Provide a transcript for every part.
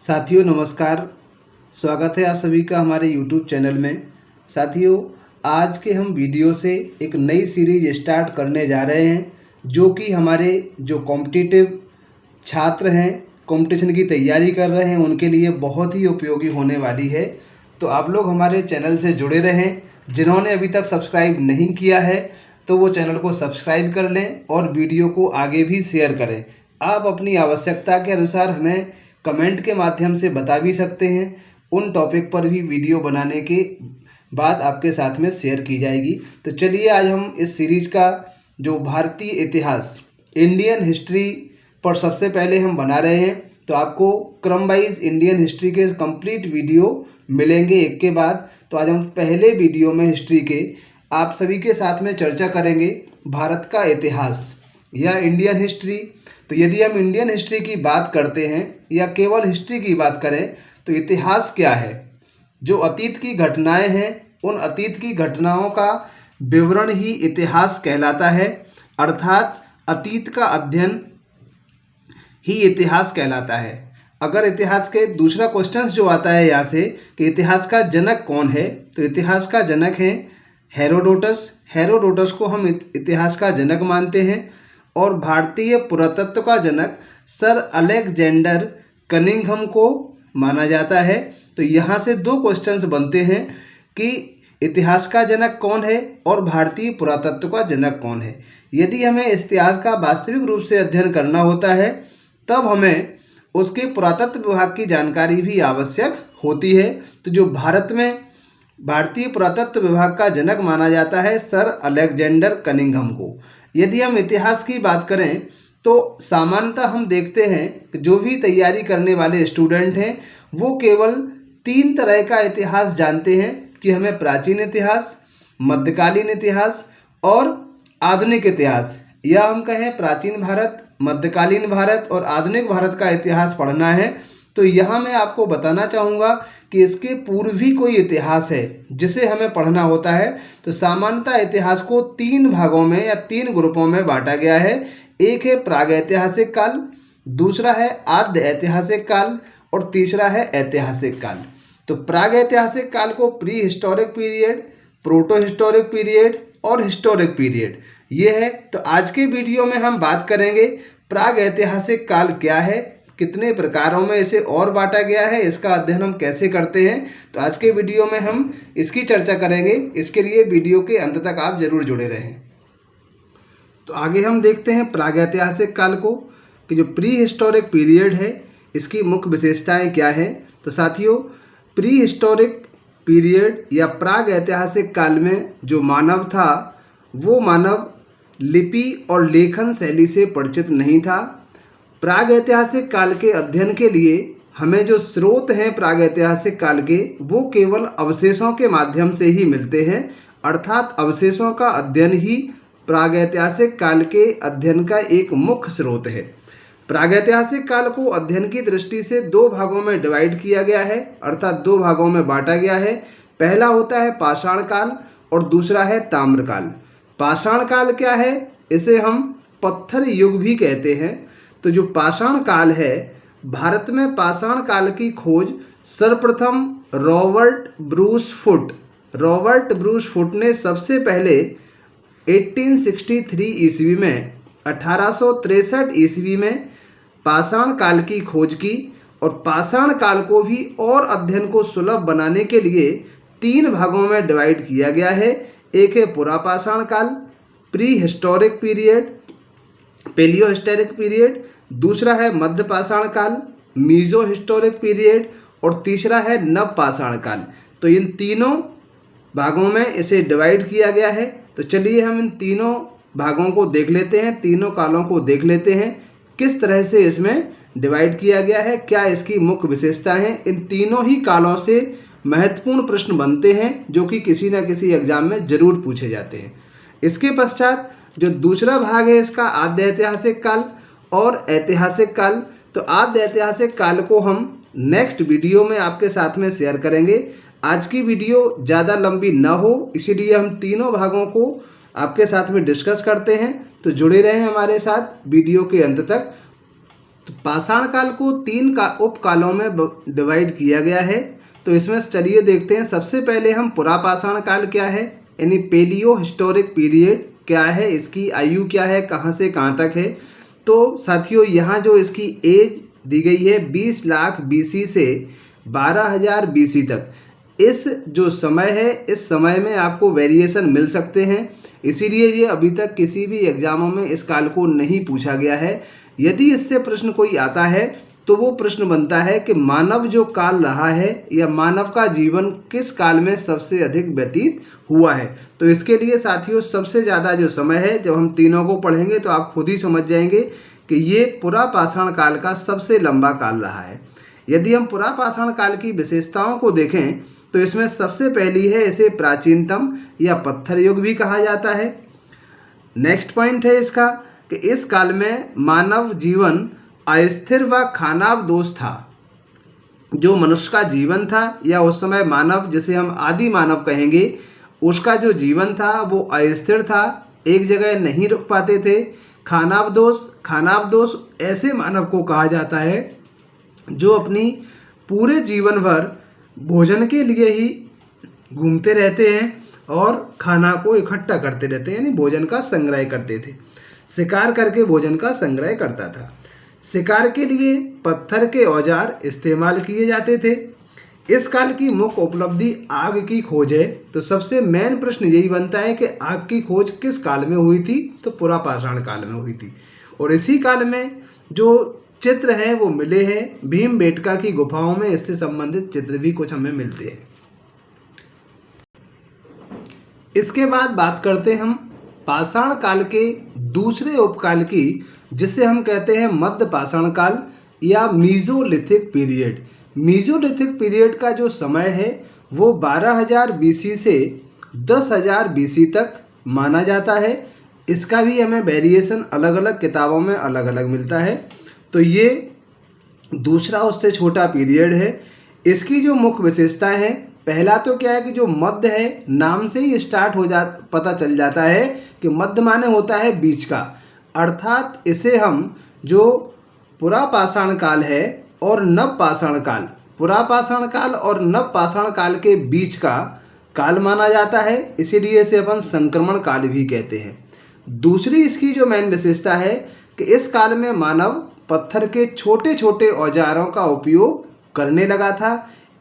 साथियों नमस्कार। स्वागत है आप सभी का हमारे YouTube चैनल में। साथियों, आज के हम वीडियो से एक नई सीरीज स्टार्ट करने जा रहे हैं, जो कि हमारे जो कॉम्पिटिटिव छात्र हैं, कंपटीशन की तैयारी कर रहे हैं, उनके लिए बहुत ही उपयोगी होने वाली है। तो आप लोग हमारे चैनल से जुड़े रहें। जिन्होंने अभी तक सब्सक्राइब नहीं किया है तो वो चैनल को सब्सक्राइब कर लें और वीडियो को आगे भी शेयर करें। आप अपनी आवश्यकता के अनुसार हमें कमेंट के माध्यम से बता भी सकते हैं। उन टॉपिक पर भी वीडियो बनाने के बाद आपके साथ में शेयर की जाएगी। तो चलिए आज हम इस सीरीज का जो भारतीय इतिहास, इंडियन हिस्ट्री पर सबसे पहले हम बना रहे हैं। तो आपको क्रम वाइज इंडियन हिस्ट्री के कंप्लीट वीडियो मिलेंगे एक के बाद। तो आज हम पहले वीडियो में हिस्ट्री के आप सभी के साथ में चर्चा करेंगे भारत का इतिहास या इंडियन हिस्ट्री। तो यदि हम इंडियन हिस्ट्री की बात करते हैं या केवल हिस्ट्री की बात करें तो इतिहास क्या है? जो अतीत की घटनाएं हैं, उन अतीत की घटनाओं का विवरण ही इतिहास कहलाता है। अर्थात अतीत का अध्ययन ही इतिहास कहलाता है। अगर इतिहास के दूसरा क्वेश्चन जो आता है यहाँ से कि इतिहास का जनक कौन है, तो इतिहास का जनक है हेरोडोटस। हेरोडोटस को हम इतिहास का जनक मानते हैं। और भारतीय पुरातत्व का जनक सर अलेक्जेंडर कनिंघम को माना जाता है। तो यहाँ से दो क्वेश्चंस बनते हैं कि इतिहास का जनक कौन है और भारतीय पुरातत्व का जनक कौन है। यदि हमें इतिहास का वास्तविक रूप से अध्ययन करना होता है तब हमें उसके पुरातत्व विभाग की जानकारी भी आवश्यक होती है। तो जो भारत में भारतीय पुरातत्व विभाग का जनक माना जाता है सर अलेक्जेंडर कनिंघम को। यदि हम इतिहास की बात करें तो सामान्यतः हम देखते हैं कि जो भी तैयारी करने वाले स्टूडेंट हैं वो केवल तीन तरह का इतिहास जानते हैं कि हमें प्राचीन इतिहास, मध्यकालीन इतिहास और आधुनिक इतिहास, या हम कहें प्राचीन भारत, मध्यकालीन भारत और आधुनिक भारत का इतिहास पढ़ना है। तो यहाँ मैं आपको बताना चाहूँगा कि इसके पूर्व भी कोई इतिहास है जिसे हमें पढ़ना होता है। तो सामान्यतः इतिहास को तीन भागों में या तीन ग्रुपों में बांटा गया है। एक है प्रागैतिहासिक काल, दूसरा है आद्य ऐतिहासिक काल और तीसरा है ऐतिहासिक काल। तो प्रागैतिहासिक काल को pre historic period, proto historic period और हिस्टोरिक पीरियड ये है। तो आज के वीडियो में हम बात करेंगे प्रागैतिहासिक काल क्या है, कितने प्रकारों में इसे और बांटा गया है, इसका अध्ययन हम कैसे करते हैं। तो आज के वीडियो में हम इसकी चर्चा करेंगे। इसके लिए वीडियो के अंत तक आप जरूर जुड़े रहें। तो आगे हम देखते हैं प्रागैतिहासिक काल को कि जो प्री हिस्टोरिक पीरियड है इसकी मुख्य विशेषताएं क्या हैं। तो साथियों, प्री हिस्टोरिक पीरियड या प्रागैतिहासिक काल में जो मानव था वो मानव लिपि और लेखन शैली से परिचित नहीं था। प्रागैतिहासिक काल के अध्ययन के लिए हमें जो स्रोत हैं प्रागैतिहासिक काल के वो केवल अवशेषों के माध्यम से ही मिलते हैं। अर्थात अवशेषों का अध्ययन ही प्रागैतिहासिक काल के अध्ययन का एक मुख्य स्रोत है। प्रागैतिहासिक काल को अध्ययन की दृष्टि से दो भागों में डिवाइड किया गया है, अर्थात दो भागों में बांटा गया है। पहला होता है पाषाण काल और दूसरा है ताम्रकाल। पाषाण काल क्या है? इसे हम पत्थर युग भी कहते हैं। तो जो पाषाण काल है, भारत में पाषाण काल की खोज सर्वप्रथम रॉबर्ट ब्रूस फुट ने सबसे पहले 1863 ईस्वी में 1863 ईस्वी में पाषाण काल की खोज की। और पाषाण काल को भी और अध्ययन को सुलभ बनाने के लिए तीन भागों में डिवाइड किया गया है। एक है पुरापाषाण काल, pre historic period, paleo historic period, दूसरा है मध्य पाषाण काल, मीजो हिस्टोरिक पीरियड और तीसरा है नव पाषाण काल। तो इन तीनों भागों में इसे डिवाइड किया गया है। तो चलिए हम इन तीनों भागों को देख लेते हैं, तीनों कालों को देख लेते हैं किस तरह से इसमें डिवाइड किया गया है, क्या इसकी मुख्य विशेषता है। इन तीनों ही कालों से महत्वपूर्ण प्रश्न बनते हैं जो कि किसी न किसी एग्जाम में जरूर पूछे जाते हैं। इसके पश्चात जो दूसरा भाग है इसका आद्य ऐतिहासिक काल और ऐतिहासिक काल। तो आद्य ऐतिहासिक काल को हम नेक्स्ट वीडियो में आपके साथ में शेयर करेंगे। आज की वीडियो ज़्यादा लंबी न हो इसीलिए हम तीनों भागों को आपके साथ में डिस्कस करते हैं। तो जुड़े रहें हमारे साथ वीडियो के अंत तक। तो पाषाण काल को 3 उपकालों में डिवाइड किया गया है। तो इसमें चलिए देखते हैं। सबसे पहले हम पुरापाषाण काल क्या है, यानी पेलियो हिस्टोरिक पीरियड क्या है, इसकी आयु क्या है, कहाँ से कहाँ तक है। तो साथियों यहाँ जो इसकी एज दी गई है 20 लाख BC से 12,000 BC तक। इस जो समय है, इस समय में आपको वेरिएशन मिल सकते हैं, इसीलिए ये अभी तक किसी भी एग्जामों में इस काल को नहीं पूछा गया है। यदि इससे प्रश्न कोई आता है तो वो प्रश्न बनता है कि मानव जो काल रहा है या मानव का जीवन किस काल में सबसे अधिक व्यतीत हुआ है। तो इसके लिए साथियों सबसे ज़्यादा जो समय है, जब हम तीनों को पढ़ेंगे तो आप खुद ही समझ जाएंगे कि ये पुरापाषाण काल का सबसे लंबा काल रहा है। यदि हम पुरापाषाण काल की विशेषताओं को देखें तो इसमें सबसे पहली है, इसे प्राचीनतम या पत्थर युग भी कहा जाता है। नेक्स्ट पॉइंट है इसका कि इस काल में मानव जीवन अस्थिर व खानाबदोष था। जो मनुष्य का जीवन था या उस समय मानव, जिसे हम आदि मानव कहेंगे, उसका जो जीवन था वो अस्थिर था, एक जगह नहीं रुक पाते थे। खानाबदोष ऐसे मानव को कहा जाता है जो अपनी पूरे जीवन भर भोजन के लिए ही घूमते रहते हैं और खाना को इकट्ठा करते रहते हैं, यानी भोजन का संग्रह करते थे। शिकार करके भोजन का संग्रह करता था। शिकार के लिए पत्थर के औजार इस्तेमाल किए जाते थे। इस काल की मुख्य उपलब्धि आग की खोज है। तो सबसे मेन प्रश्न यही बनता है कि आग की खोज किस काल में हुई थी, तो पुरापाषाण काल में हुई थी। और इसी काल में जो चित्र हैं वो मिले हैं भीमबेटका की गुफाओं में, इससे संबंधित चित्र भी कुछ हमें मिलते हैं। इसके बाद बात करते हैं हम पाषाण काल के दूसरे उपकाल की, जिसे हम कहते हैं मध्य पाषाण काल या मीजोलिथिक पीरियड। मीजोलिथिक पीरियड का जो समय है वो 12,000 BC से 10,000 BC तक माना जाता है। इसका भी हमें वेरिएशन अलग अलग किताबों में अलग अलग मिलता है। तो ये दूसरा उससे छोटा पीरियड है। इसकी जो मुख्य विशेषता है, पहला तो क्या है कि जो मध्य है, नाम से ही स्टार्ट हो पता चल जाता है कि मध्य माने होता है बीच का, अर्थात इसे हम जो पुरापाषाण काल है और नवपाषाण काल, पुरापाषाण काल और नवपाषाण काल के बीच का काल माना जाता है, इसीलिए इसे अपन संक्रमण काल भी कहते हैं। दूसरी इसकी जो मेन विशेषता है कि इस काल में मानव पत्थर के छोटे छोटे औजारों का उपयोग करने लगा था।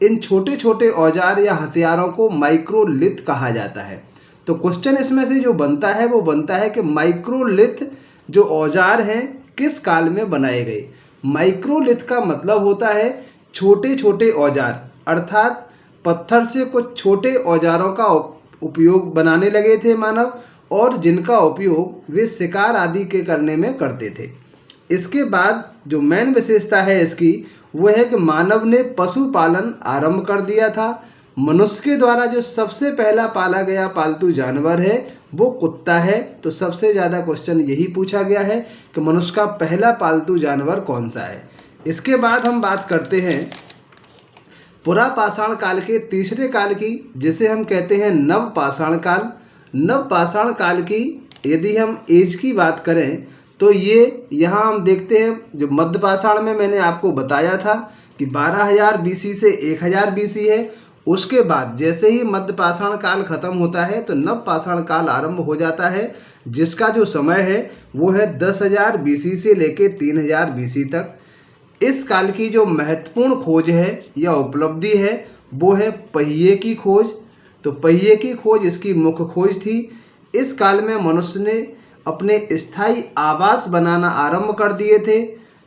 इन छोटे छोटे औजार या हथियारों को माइक्रोलिथ कहा जाता है। तो क्वेश्चन इसमें से जो बनता है वो बनता है कि माइक्रोलिथ जो औजार हैं किस काल में बनाए गए। माइक्रोलिथ का मतलब होता है छोटे छोटे औजार, अर्थात पत्थर से कुछ छोटे औजारों का उपयोग बनाने लगे थे मानव, और जिनका उपयोग वे शिकार आदि के करने में करते थे। इसके बाद जो मेन विशेषता है इसकी वो है कि मानव ने पशुपालन आरंभ कर दिया था। मनुष्य के द्वारा जो सबसे पहला पाला गया पालतू जानवर है वो कुत्ता है। तो सबसे ज़्यादा क्वेश्चन यही पूछा गया है कि मनुष्य का पहला पालतू जानवर कौन सा है। इसके बाद हम बात करते हैं पुरापाषाण काल के तीसरे काल की, जिसे हम कहते हैं नवपाषाण काल। नवपाषाण काल की यदि हम एज की बात करें तो ये यहाँ हम देखते हैं, जो मध्यपाषाण में मैंने आपको बताया था कि 12,000 BC से 1,000 BC है। उसके बाद जैसे ही मध्यपाषाण काल खत्म होता है तो नवपाषाण काल आरंभ हो जाता है, जिसका जो समय है वो है 10,000 BC से लेके 3,000 BC तक। इस काल की जो महत्वपूर्ण खोज है या उपलब्धि है वो है पहिए की खोज। तो पहिए की खोज इसकी मुख्य खोज थी। इस काल में मनुष्य ने अपने स्थायी आवास बनाना आरंभ कर दिए थे,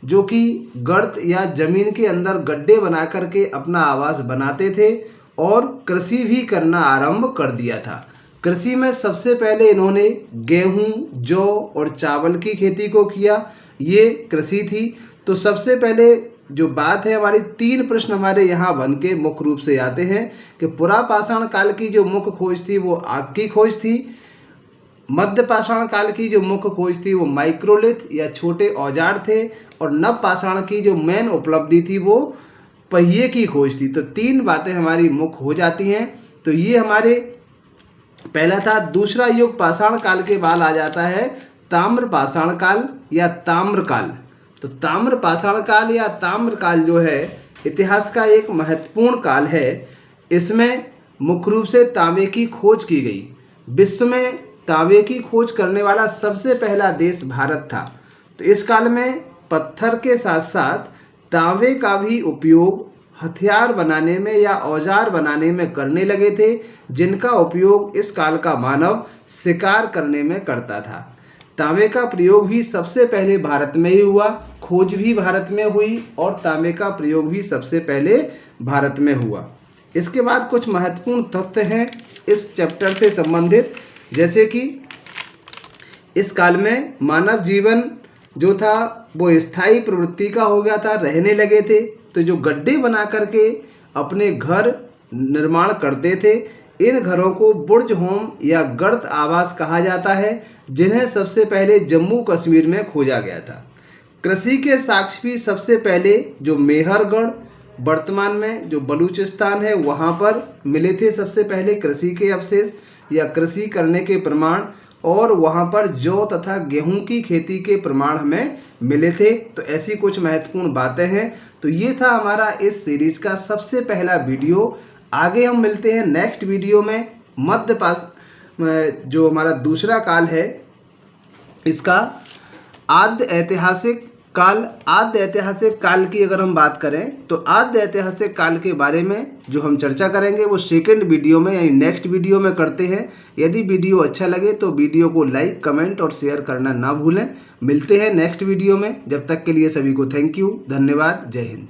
जो कि गर्त या जमीन के अंदर गड्ढे बना करके अपना आवास बनाते थे, और कृषि भी करना आरंभ कर दिया था। कृषि में सबसे पहले इन्होंने गेहूं, जौ और चावल की खेती को किया, ये कृषि थी। तो सबसे पहले जो बात है, हमारी 3 प्रश्न हमारे यहाँ बन के मुख्य रूप से आते हैं कि पुरापाषाण काल की जो मुख्य खोज थी वो आग की खोज थी। मध्यपाषाण काल की जो मुख्य खोज थी वो माइक्रोलिथ या छोटे औजार थे, और नवपाषाण की जो मेन उपलब्धि थी वो पहिए की खोज थी। तो 3 बातें हमारी मुख्य हो जाती हैं। तो ये हमारे पहला था। दूसरा युग पाषाण काल के बाद आ जाता है ताम्रपाषाण काल या ताम्रकाल। तो ताम्र पाषाण काल या ताम्र काल जो है इतिहास का एक महत्वपूर्ण काल है। इसमें मुख्य रूप से तांबे की खोज की गई। विश्व में तांबे की खोज करने वाला सबसे पहला देश भारत था। तो इस काल में पत्थर के साथ साथ तांबे का भी उपयोग हथियार बनाने में या औजार बनाने में करने लगे थे, जिनका उपयोग इस काल का मानव शिकार करने में करता था। तांबे का प्रयोग भी सबसे पहले भारत में ही हुआ, खोज भी भारत में हुई और तांबे का प्रयोग भी सबसे पहले भारत में हुआ। इसके बाद कुछ महत्वपूर्ण तथ्य हैं इस चैप्टर से संबंधित, जैसे कि इस काल में मानव जीवन जो था वो स्थायी प्रवृत्ति का हो गया था, रहने लगे थे। तो जो गड्ढे बना करके अपने घर निर्माण करते थे, इन घरों को बुर्ज होम या गर्त आवास कहा जाता है, जिन्हें सबसे पहले जम्मू कश्मीर में खोजा गया था। कृषि के साक्ष्य भी सबसे पहले जो मेहरगढ़ वर्तमान में जो बलूचिस्तान है वहाँ पर मिले थे सबसे पहले कृषि के अवशेष या कृषि करने के प्रमाण, और वहाँ पर जौ तथा गेहूं की खेती के प्रमाण हमें मिले थे। तो ऐसी कुछ महत्वपूर्ण बातें हैं। तो ये था हमारा इस सीरीज का सबसे पहला वीडियो। आगे हम मिलते हैं नेक्स्ट वीडियो में। जो हमारा दूसरा काल है इसका आद्य ऐतिहासिक काल की अगर हम बात करें तो आद्य ऐतिहासिक काल के बारे में जो हम चर्चा करेंगे वो सेकंड वीडियो में यानी नेक्स्ट वीडियो में करते हैं। यदि वीडियो अच्छा लगे तो वीडियो को लाइक, कमेंट और शेयर करना ना भूलें। मिलते हैं नेक्स्ट वीडियो में। जब तक के लिए सभी को थैंक यू, धन्यवाद, जय हिंद।